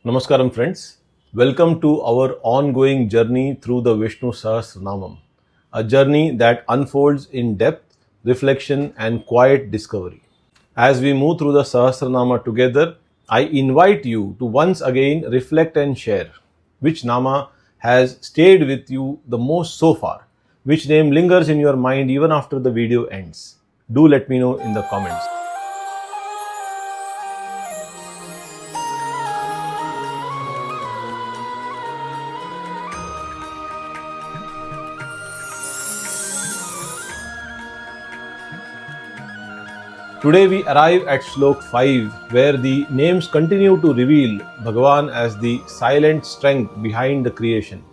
Namaskaram friends. Welcome to our ongoing journey through the Vishnu Sahasranama, a journey that unfolds in depth, reflection and quiet discovery. As we move through the Sahasranama together, I invite you to once again reflect and share which Nama has stayed with you the most so far, which name lingers in your mind even after the video ends. Do let me know in the comments. Today we arrive at Shlok 5, where the names continue to reveal Bhagavān as the silent strength behind the creation,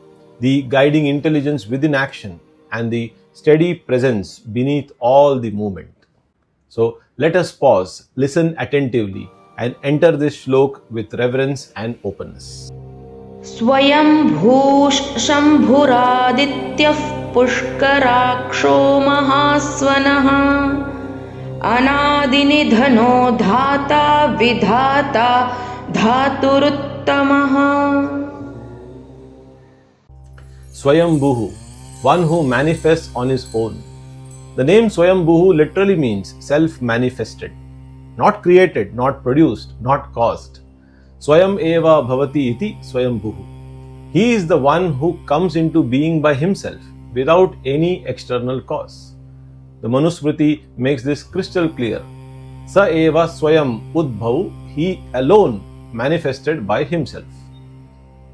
the guiding intelligence within action, and the steady presence beneath all the movement. So let us pause, listen attentively, and enter this Shlok with reverence and openness. Svayambhuh Shambhuraditya Pushkarakah Mahasvanah Anadinidhana Dhata Vidhata Dhaturuttama. Svayambhuh, one who manifests on his own. The name Svayambhuh literally means self-manifested, not created, not produced, not caused. Swayam eva bhavati iti Svayambhuh. He is the one who comes into being by himself, without any external cause. The Manusmriti makes this crystal clear. Sa eva swayam udbhav, he alone manifested by himself.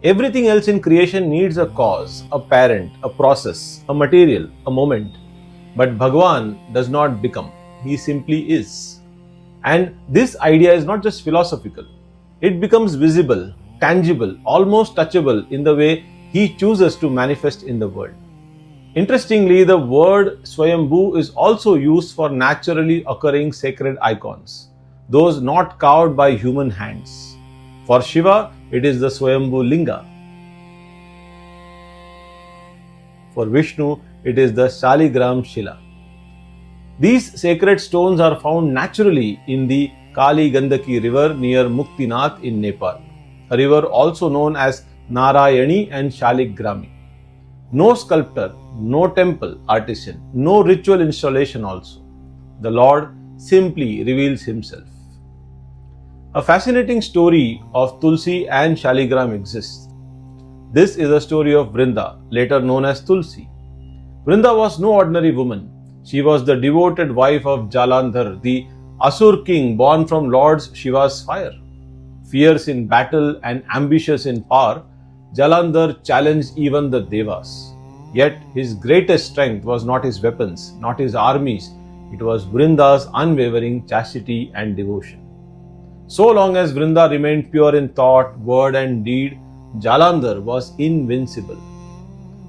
Everything else in creation needs a cause, a parent, a process, a material, a moment. But Bhagwan does not become, he simply is. And this idea is not just philosophical. It becomes visible, tangible, almost touchable in the way he chooses to manifest in the world. Interestingly, the word Swayambhu is also used for naturally occurring sacred icons, those not carved by human hands. For Shiva, it is the Swayambhu Linga. For Vishnu, it is the Shaligram Shila. These sacred stones are found naturally in the Kali Gandaki river near Muktinath in Nepal, a river also known as Narayani and Shaligrami. No sculptor, no temple artisan, no ritual installation also. The Lord simply reveals himself. A fascinating story of Tulsi and Shaligram exists. This is a story of Vrinda, later known as Tulsi. Vrinda was no ordinary woman. She was the devoted wife of Jalandhar, the Asur king born from Lord Shiva's fire. Fierce in battle and ambitious in power, Jalandhar challenged even the Devas. Yet his greatest strength was not his weapons, not his armies, it was Vrinda's unwavering chastity and devotion. So long as Vrinda remained pure in thought, word and deed, Jalandhar was invincible.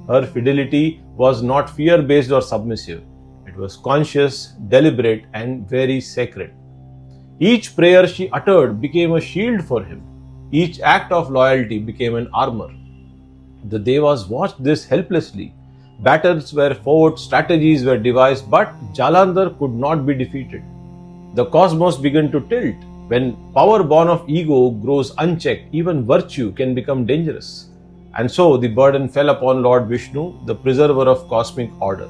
Her fidelity was not fear-based or submissive. It was conscious, deliberate and very sacred. Each prayer she uttered became a shield for him. Each act of loyalty became an armor. The Devas watched this helplessly. Battles were fought, strategies were devised, but Jalandhar could not be defeated. The cosmos began to tilt. When power born of ego grows unchecked, even virtue can become dangerous. And so the burden fell upon Lord Vishnu, the preserver of cosmic order.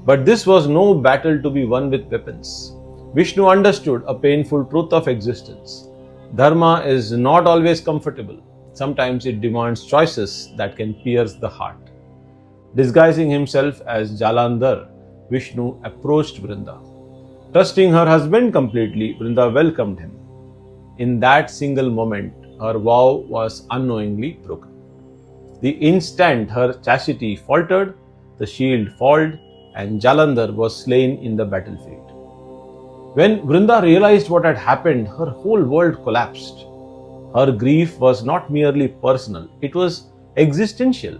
But this was no battle to be won with weapons. Vishnu understood a painful truth of existence. Dharma is not always comfortable. Sometimes it demands choices that can pierce the heart. Disguising himself as Jalandhar, Vishnu approached Vrinda. Trusting her husband completely, Vrinda welcomed him. In that single moment, her vow was unknowingly broken. The instant her chastity faltered, the shield fell, and Jalandhar was slain in the battlefield. When Vrinda realized what had happened, her whole world collapsed. Her grief was not merely personal, it was existential.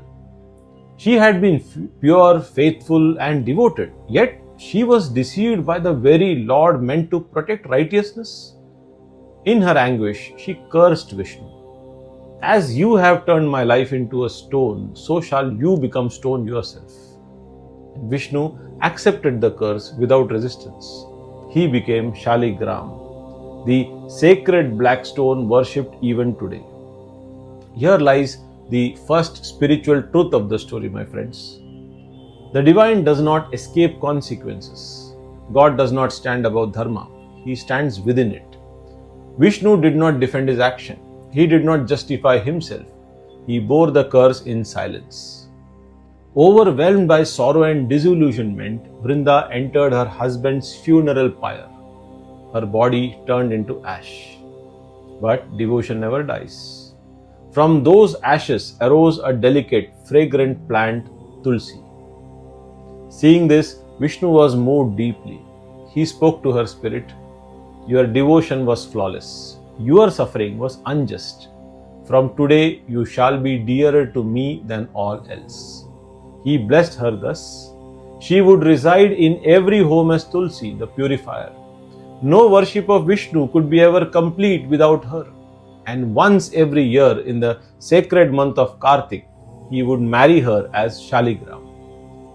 She had been pure, faithful and devoted, yet she was deceived by the very Lord meant to protect righteousness. In her anguish, she cursed Vishnu. As you have turned my life into a stone, so shall you become stone yourself. Vishnu accepted the curse without resistance. He became Shaligram, the sacred black stone worshipped even today. Here lies the first spiritual truth of the story, my friends. The divine does not escape consequences. God does not stand above dharma. He stands within it. Vishnu did not defend his action. He did not justify himself. He bore the curse in silence. Overwhelmed by sorrow and disillusionment, Vrinda entered her husband's funeral pyre. Her body turned into ash. But devotion never dies. From those ashes arose a delicate, fragrant plant, Tulsi. Seeing this, Vishnu was moved deeply. He spoke to her spirit. Your devotion was flawless. Your suffering was unjust. From today you shall be dearer to me than all else. He blessed her thus. She would reside in every home as Tulsi, the purifier. No worship of Vishnu could be ever complete without her. And once every year in the sacred month of Kartik, he would marry her as Shaligram.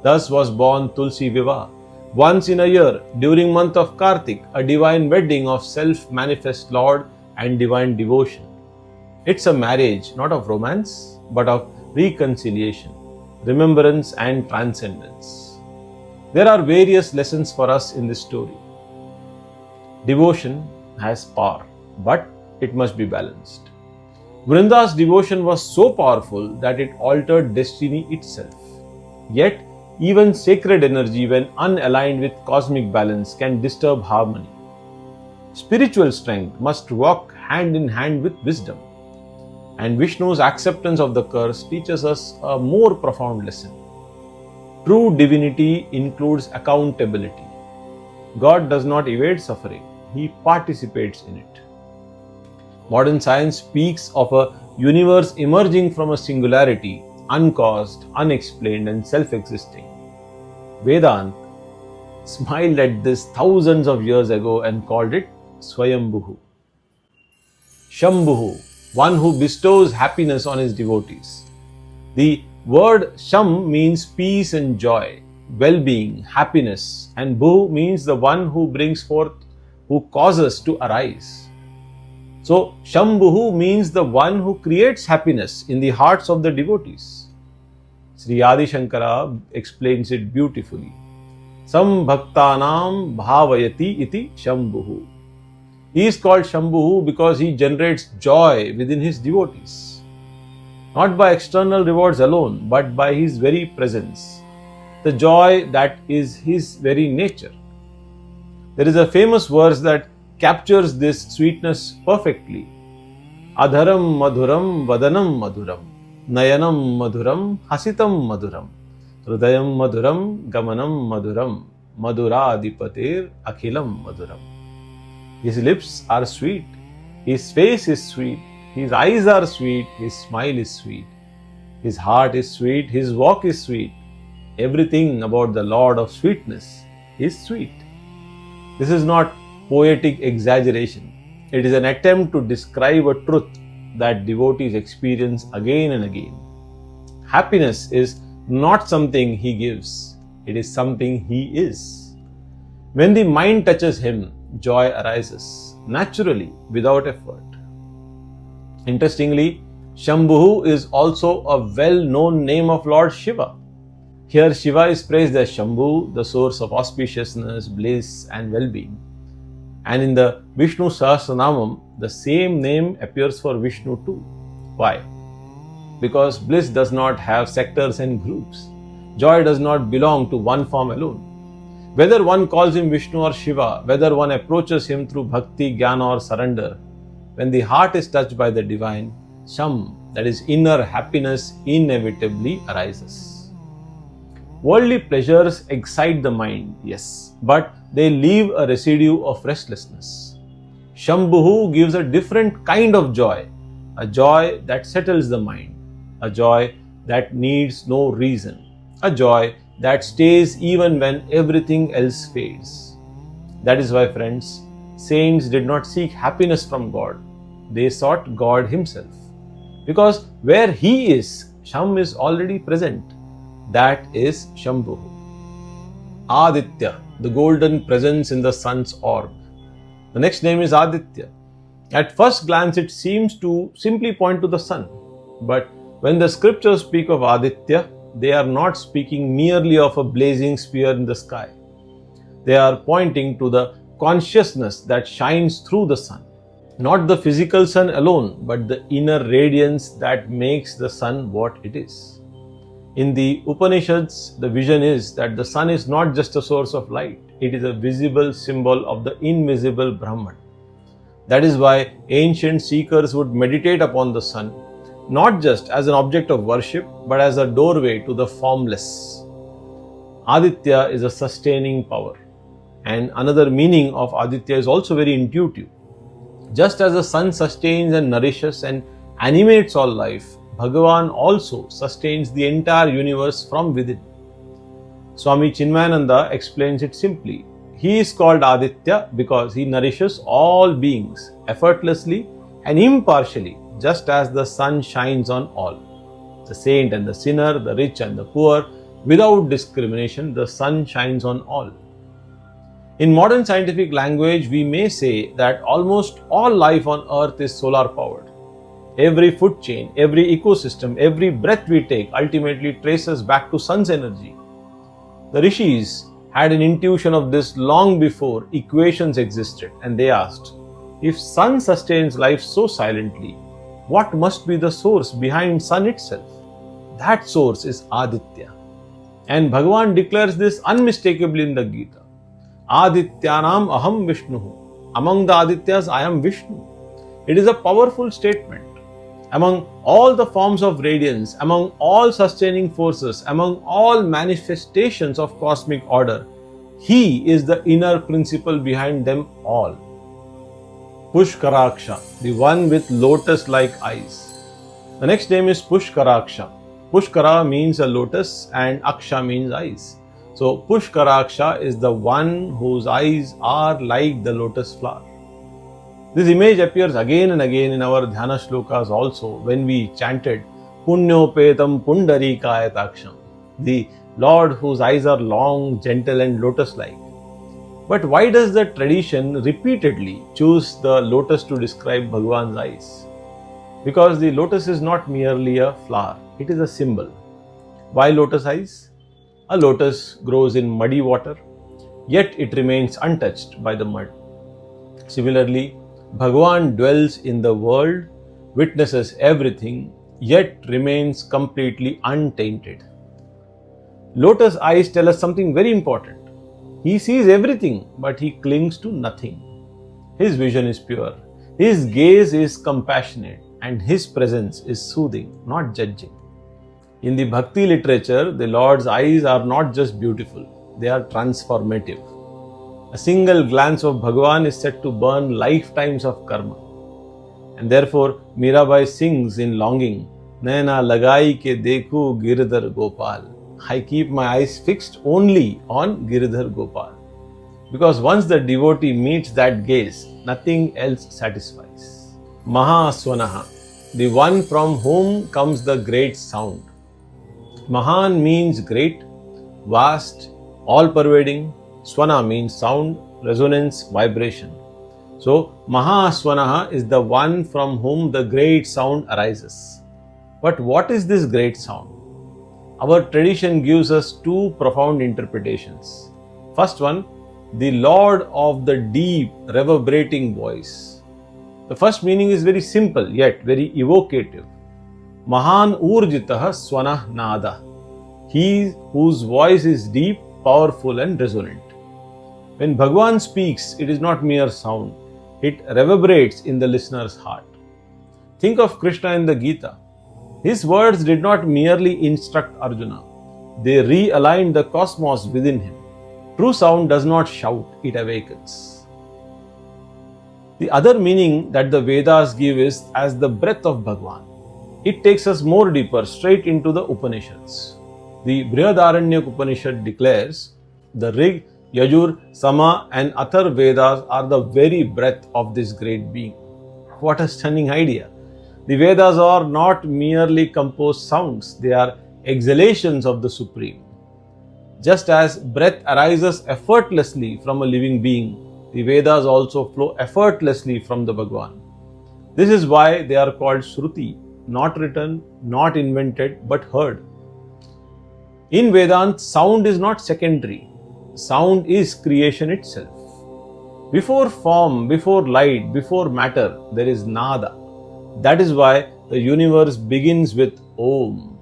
Thus was born Tulsi Vivah. Once in a year, during month of Kartik, a divine wedding of self-manifest Lord and divine devotion. It's a marriage not of romance, but of reconciliation, remembrance and transcendence. There are various lessons for us in this story. Devotion has power, but it must be balanced. Vrinda's devotion was so powerful that it altered destiny itself. Yet, even sacred energy, when unaligned with cosmic balance, can disturb harmony. Spiritual strength must walk hand in hand with wisdom. And Vishnu's acceptance of the curse teaches us a more profound lesson. True divinity includes accountability. God does not evade suffering, He participates in it. Modern science speaks of a universe emerging from a singularity, uncaused, unexplained, and self-existing. Vedanta smiled at this thousands of years ago and called it Svayambhuh. Shambhuh, one who bestows happiness on his devotees. The word Sham means peace and joy, well-being, happiness, and Bhu means the one who brings forth, who causes to arise. So, Shambhuh means the one who creates happiness in the hearts of the devotees. Sri Adi Shankara explains it beautifully. Sam bhaktanam bhavayati iti Shambhuh. He is called Shambhuh because he generates joy within his devotees. Not by external rewards alone, but by his very presence. The joy that is his very nature. There is a famous verse that captures this sweetness perfectly. Adharam madhuram vadanam madhuram. Nayanam madhuram hasitam madhuram. Hridayam madhuram gamanam madhuram. Madhuradipatir akhilam madhuram. His lips are sweet. His face is sweet. His eyes are sweet. His smile is sweet. His heart is sweet. His walk is sweet. Everything about the Lord of sweetness is sweet. This is not poetic exaggeration. It is an attempt to describe a truth that devotees experience again and again. Happiness is not something he gives, it is something he is. When the mind touches him, joy arises, naturally, without effort. Interestingly, Shambhuh is also a well-known name of Lord Shiva. Here Shiva is praised as Shambhuh, the source of auspiciousness, bliss and well-being. And in the Vishnu Sahasranama, the same name appears for Vishnu too. Why? Because bliss does not have sectors and groups. Joy does not belong to one form alone. Whether one calls him Vishnu or Shiva, whether one approaches him through bhakti, jnana or surrender, when the heart is touched by the divine, Sham, that is inner happiness, inevitably arises. Worldly pleasures excite the mind, yes, but they leave a residue of restlessness. Shambhuh gives a different kind of joy, a joy that settles the mind, a joy that needs no reason, a joy that stays even when everything else fades. That is why, friends, saints did not seek happiness from God. They sought God Himself. Because where He is, Sham is already present. That is Shambhuh. Aditya, the golden presence in the sun's orb. The next name is Aditya. At first glance, it seems to simply point to the sun. But when the scriptures speak of Aditya, they are not speaking merely of a blazing sphere in the sky. They are pointing to the consciousness that shines through the sun. Not the physical sun alone, but the inner radiance that makes the sun what it is. In the Upanishads, the vision is that the sun is not just a source of light, it is a visible symbol of the invisible Brahman. That is why ancient seekers would meditate upon the sun, not just as an object of worship, but as a doorway to the formless. Aditya is a sustaining power. And another meaning of Aditya is also very intuitive. Just as the sun sustains and nourishes and animates all life, Bhagavan also sustains the entire universe from within. Swami Chinmayananda explains it simply. He is called Aditya because he nourishes all beings effortlessly and impartially, just as the sun shines on all. The saint and the sinner, the rich and the poor, without discrimination, the sun shines on all. In modern scientific language, we may say that almost all life on earth is solar powered. Every food chain, every ecosystem, every breath we take ultimately traces back to sun's energy. The rishis had an intuition of this long before equations existed, and they asked, if sun sustains life so silently, what must be the source behind sun itself? That source is Aditya. And Bhagavan declares this unmistakably in the Gita. Adityanam aham Vishnu. Among the Adityas, I am Vishnu. It is a powerful statement. Among all the forms of radiance, among all sustaining forces, among all manifestations of cosmic order, He is the inner principle behind them all. Pushkarakah, the one with lotus-like eyes. The next name is Pushkarakah. Pushkara means a lotus and Aksha means eyes. So Pushkarakah is the one whose eyes are like the lotus flower. This image appears again and again in our Dhyana Shlokas also when we chanted Punyopetam Pundarikayaksham, the Lord whose eyes are long, gentle and lotus-like. But why does the tradition repeatedly choose the lotus to describe Bhagavan's eyes? Because the lotus is not merely a flower, it is a symbol. Why lotus eyes? A lotus grows in muddy water, yet it remains untouched by the mud. Similarly, Bhagavan dwells in the world, witnesses everything, yet remains completely untainted. Lotus eyes tell us something very important. He sees everything, but he clings to nothing. His vision is pure, his gaze is compassionate, and his presence is soothing, not judging. In the Bhakti literature, the Lord's eyes are not just beautiful, they are transformative. A single glance of Bhagavan is said to burn lifetimes of karma. And therefore, Mirabai sings in longing, Naina lagai ke dekhu Giridhar Gopal. I keep my eyes fixed only on Giridhar Gopal. Because once the devotee meets that gaze, nothing else satisfies. Mahasvanah, the one from whom comes the great sound. Mahan means great, vast, all-pervading. Swana means sound, resonance, vibration. So, Mahasvanah is the one from whom the great sound arises. But what is this great sound? Our tradition gives us two profound interpretations. First one, the Lord of the deep, reverberating voice. The first meaning is very simple yet very evocative. Mahan Urjitah Swanah Nada. He whose voice is deep, powerful and resonant. When Bhagavan speaks, it is not mere sound. It reverberates in the listener's heart. Think of Krishna in the Gita. His words did not merely instruct Arjuna. They realigned the cosmos within him. True sound does not shout, it awakens. The other meaning that the Vedas give is as the breath of Bhagavan. It takes us more deeper, straight into the Upanishads. The Brihadaranyaka Upanishad declares, the Rig, Yajur, Sama and Athar Vedas are the very breath of this great being. What a stunning idea! The Vedas are not merely composed sounds, they are exhalations of the Supreme. Just as breath arises effortlessly from a living being, the Vedas also flow effortlessly from the Bhagavan. This is why they are called Shruti, not written, not invented, but heard. In Vedanta, sound is not secondary. Sound is creation itself. Before form, before light, before matter, there is nada. That is why the universe begins with Om.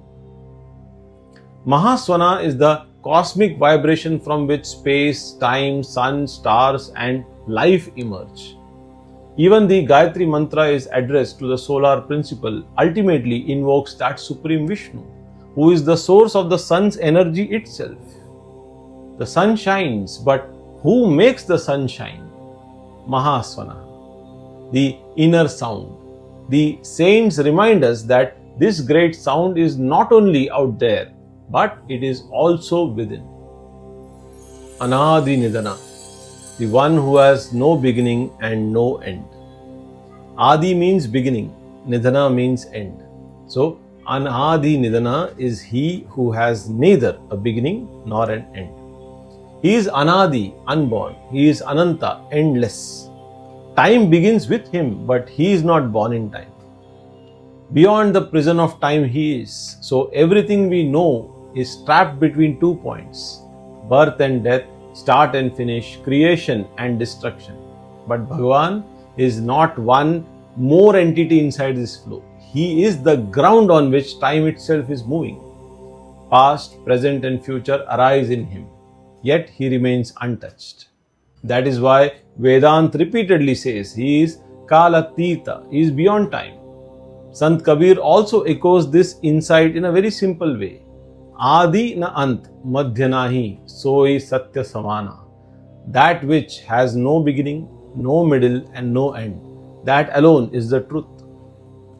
Mahasvanah is the cosmic vibration from which space, time, sun, stars and life emerge. Even the Gayatri mantra is addressed to the solar principle, ultimately invokes that Supreme Vishnu, who is the source of the sun's energy itself. The sun shines, but who makes the sun shine? Mahasvanah, the inner sound. The saints remind us that this great sound is not only out there, but it is also within. Anadinidhana, the one who has no beginning and no end. Adi means beginning, Nidhana means end. So, Anadinidhana is he who has neither a beginning nor an end. He is Anadi, unborn. He is Ananta, endless. Time begins with him, but he is not born in time. Beyond the prison of time he is. So everything we know is trapped between 2 points: birth and death, start and finish, creation and destruction. But Bhagavān is not one more entity inside this flow. He is the ground on which time itself is moving. Past, present and future arise in him, yet he remains untouched. That is why Vedanta repeatedly says he is Kalatita, he is beyond time. Sant Kabir also echoes this insight in a very simple way. Adi na ant, madhya nahi, soi satya samana. That which has no beginning, no middle and no end, that alone is the truth.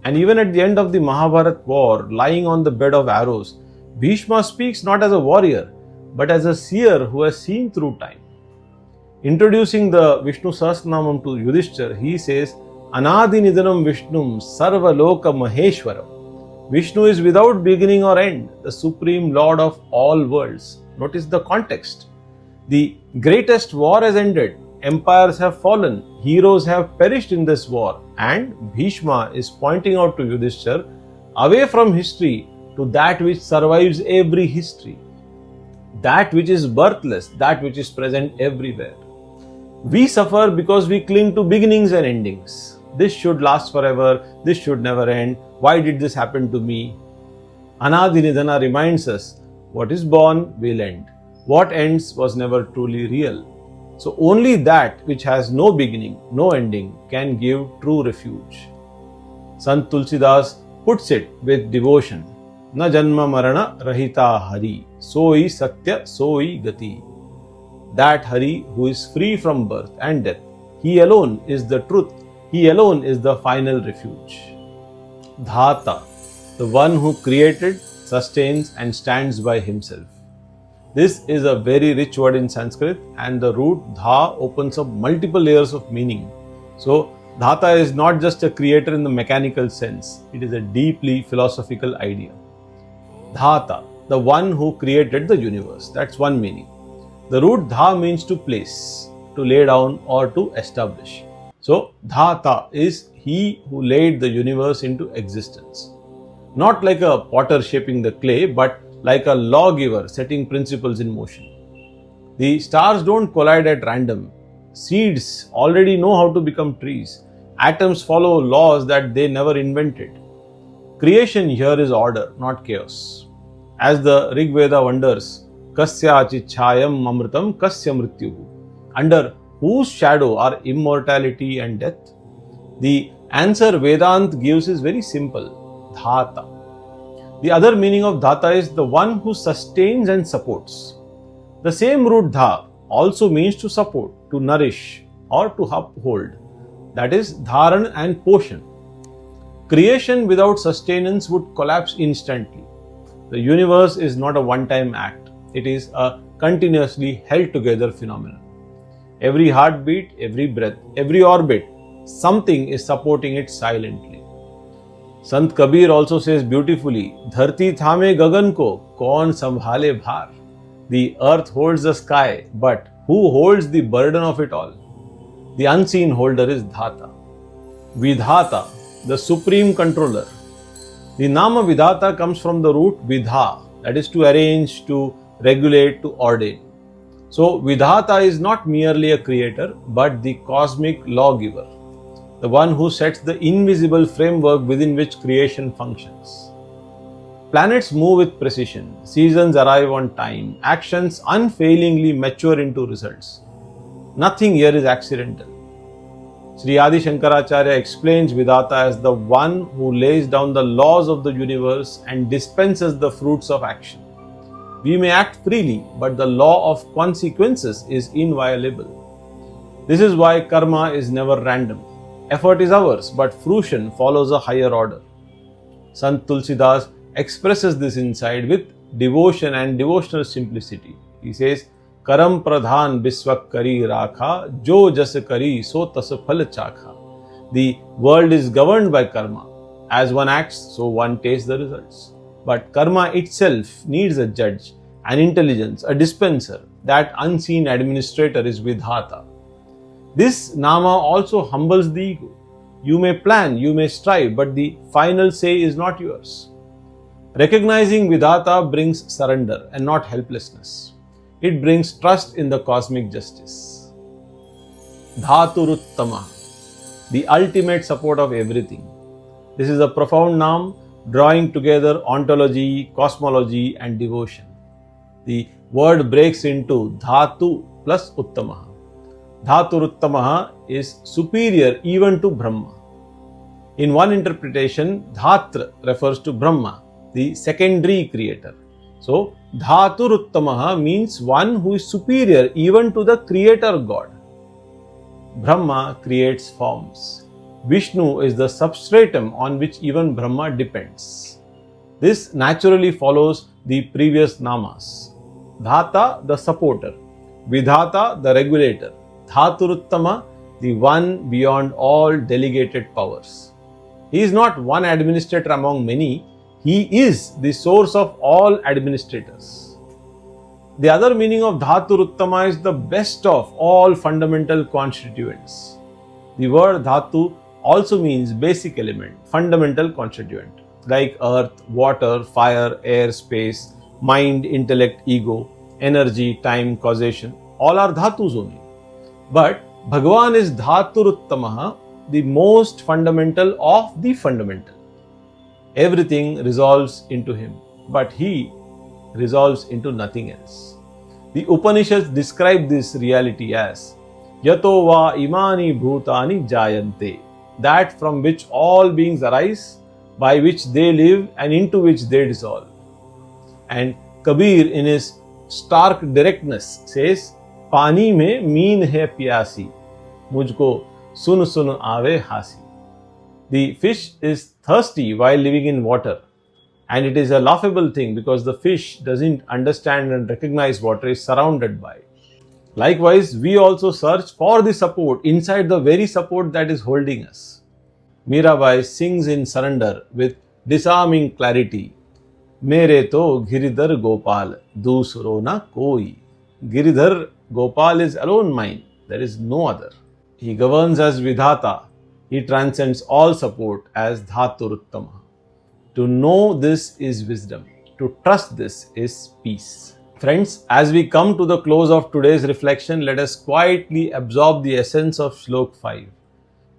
And even at the end of the Mahabharata war, lying on the bed of arrows, Bhishma speaks not as a warrior, but as a seer who has seen through time. Introducing the Vishnu Sahasranama to Yudhishthira, he says, Anadinidhanam Vishnum Sarva Loka Maheshwaram. Vishnu is without beginning or end, the supreme lord of all worlds. Notice the context. The greatest war has ended, empires have fallen, heroes have perished in this war, and Bhishma is pointing out to Yudhishthira away from history to that which survives every history, that which is birthless, that which is present everywhere. We suffer because we cling to beginnings and endings. This should last forever, this should never end, why did this happen to me? Anadinidhana reminds us, what is born will end. What ends was never truly real. So only that which has no beginning, no ending can give true refuge. Sant Tulsidas puts it with devotion. Na janma marana rahita hari, soi satya soi gati. That Hari who is free from birth and death, he alone is the truth, he alone is the final refuge. Dhata, the one who created, sustains and stands by himself. This is a very rich word in Sanskrit, and the root dha opens up multiple layers of meaning. So, Dhata is not just a creator in the mechanical sense, it is a deeply philosophical idea. Dhata, the one who created the universe, that's one meaning. The root dha means to place, to lay down or to establish. So, Dhata is he who laid the universe into existence. Not like a potter shaping the clay, but like a lawgiver setting principles in motion. The stars don't collide at random. Seeds already know how to become trees. Atoms follow laws that they never invented. Creation here is order, not chaos. As the Rig Veda wonders, Kasya chichayam amritam kasya mrityuhu. Under whose shadow are immortality and death? The answer Vedanta gives is very simple. Dhata. The other meaning of Dhata is the one who sustains and supports. The same root dha also means to support, to nourish or to uphold. That is dharan and poshan. Creation without sustenance would collapse instantly. The universe is not a one-time act. It is a continuously held together phenomenon. Every heartbeat, every breath, every orbit, something is supporting it silently. Sant Kabir also says beautifully, Dharti thame gagan ko, kaun sambhale bhar. The earth holds the sky, but who holds the burden of it all? The unseen holder is Dhata. Vidhata, the supreme controller. The Nama Vidhata comes from the root Vidha, that is to arrange, to regulate, to ordain. So Vidhata is not merely a creator, but the cosmic lawgiver, the one who sets the invisible framework within which creation functions. Planets move with precision, seasons arrive on time, actions unfailingly mature into results. Nothing here is accidental. Sri Adi Shankaracharya explains Vidhata as the one who lays down the laws of the universe and dispenses the fruits of action. We may act freely, but the law of consequences is inviolable. This is why karma is never random. Effort is ours, but fruition follows a higher order. Sant Tulsidas expresses this insight with devotion and devotional simplicity. He says, Karam pradhan biswak kari rakha, jo jas kari so tas phal chakha. The world is governed by karma. As one acts, so one tastes the results. But karma itself needs a judge, an intelligence, a dispenser. That unseen administrator is Vidhata. This Nama also humbles the ego. You may plan, you may strive, but the final say is not yours. Recognizing Vidhata brings surrender and not helplessness. It brings trust in the cosmic justice. Dhaturuttama, the ultimate support of everything. This is a profound Naam drawing together ontology, cosmology and devotion. The word breaks into Dhatu plus Uttamaha. Dhaturuttama is superior even to Brahma. In one interpretation, Dhatra refers to Brahma, the secondary creator. So, Dhaturuttama means one who is superior even to the creator God. Brahma creates forms. Vishnu is the substratum on which even Brahma depends. This naturally follows the previous namas. Dhata, the supporter. Vidhata, the regulator. Dhaturuttama, the one beyond all delegated powers. He is not one administrator among many. He is the source of all administrators. The other meaning of Dhaturuttama is the best of all fundamental constituents. The word Dhatu also means basic element, fundamental constituent, like earth, water, fire, air, space, mind, intellect, ego, energy, time, causation. All are Dhatus only. But Bhagavān is Dhaturuttama, the most fundamental of the fundamental. Everything resolves into him, but he resolves into nothing else. The Upanishads describe this reality as Yato va imani bhutani jayante, that from which all beings arise, by which they live and into which they dissolve. And Kabir in his stark directness says, Pani mein meen hai pyasi, mujhko sun sun aave hasi. The fish is thirsty while living in water, and it is a laughable thing because the fish doesn't understand and recognize what it is surrounded by. Likewise, we also search for the support inside the very support that is holding us. Mirabai sings in surrender with disarming clarity, Mere to Giridhar Gopal, dusro na koi. Giridhar Gopal is alone mine, there is no other. He governs as Vidhata. He transcends all support as Dhaturuttama. To know this is wisdom. To trust this is peace. Friends, as we come to the close of today's reflection, let us quietly absorb the essence of Shlok 5.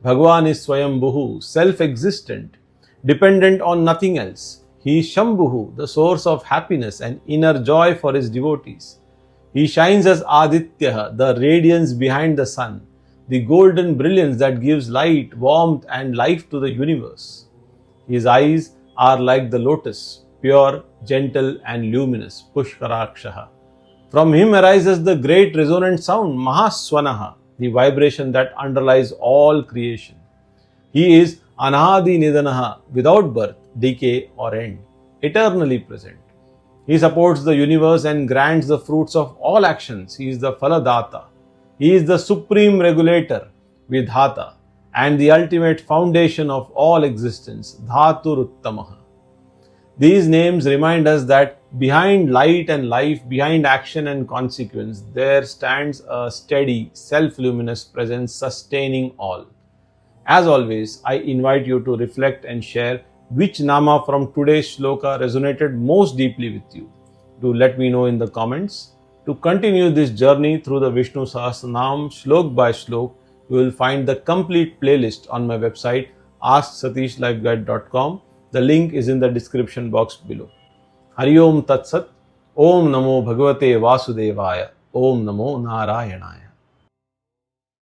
Bhagavān is Svayambhuh, self-existent, dependent on nothing else. He is Shambhuh, the source of happiness and inner joy for his devotees. He shines as Aditya, the radiance behind the sun, the golden brilliance that gives light, warmth and life to the universe. His eyes are like the lotus, pure, gentle and luminous, Pushkarakah. From him arises the great resonant sound, Mahasvanah, the vibration that underlies all creation. He is Anadinidhana, without birth, decay or end, eternally present. He supports the universe and grants the fruits of all actions. He is the Phaladata. He is the supreme regulator, Vidhata, and the ultimate foundation of all existence, Dhaturuttama. These names remind us that behind light and life, behind action and consequence, there stands a steady, self-luminous presence sustaining all. As always, I invite you to reflect and share which Nama from today's Shloka resonated most deeply with you? Do let me know in the comments. To continue this journey through the Vishnu Sahasranama Shlok by Shlok, you will find the complete playlist on my website AskSatishLifeGuide.com. The link is in the description box below. Hari Om Tat Sat. Om Namo Bhagavate Vasudevaya. Om Namo Narayanaya.